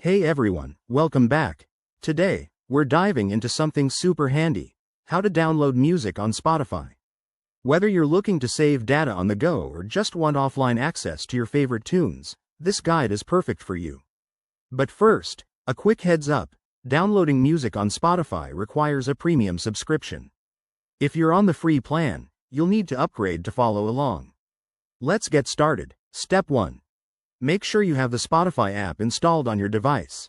Hey everyone, welcome back. Today, we're diving into something super handy: how to download music on Spotify. Whether you're looking to save data on the go or just want offline access to your favorite tunes, this guide is perfect for you. But first, a quick heads up: downloading music on Spotify requires a premium subscription. If you're on the free plan, you'll need to upgrade to follow along. Let's get started. Step 1. Make sure you have the Spotify app installed on your device.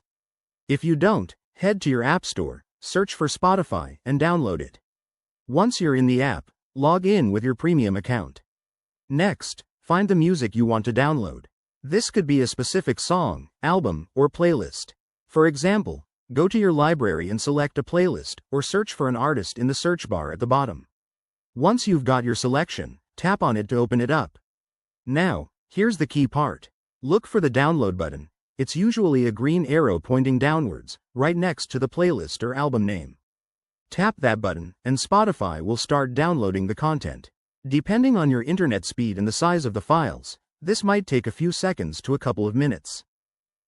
If you don't, head to your App Store, search for Spotify, and download it. Once you're in the app, log in with your premium account. Next, find the music you want to download. This could be a specific song, album, or playlist. For example, go to your library and select a playlist, or search for an artist in the search bar at the bottom. Once you've got your selection, tap on it to open it up. Now, here's the key part. Look for the download button. It's usually a green arrow pointing downwards, right next to the playlist or album name. Tap that button, and Spotify will start downloading the content. Depending on your internet speed and the size of the files, this might take a few seconds to a couple of minutes.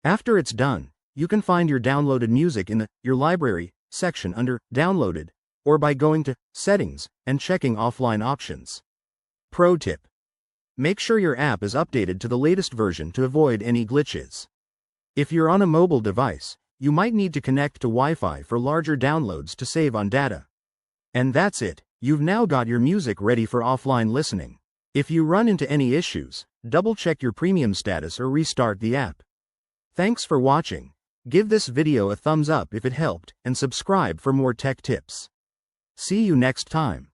After it's done, you can find your downloaded music in the Your Library section under Downloaded, or by going to Settings and checking Offline Options. Pro tip: make sure your app is updated to the latest version to avoid any glitches. If you're on a mobile device, you might need to connect to Wi-Fi for larger downloads to save on data. And that's it, you've now got your music ready for offline listening. If you run into any issues, double-check your premium status or restart the app. Thanks for watching. Give this video a thumbs up if it helped, and subscribe for more tech tips. See you next time.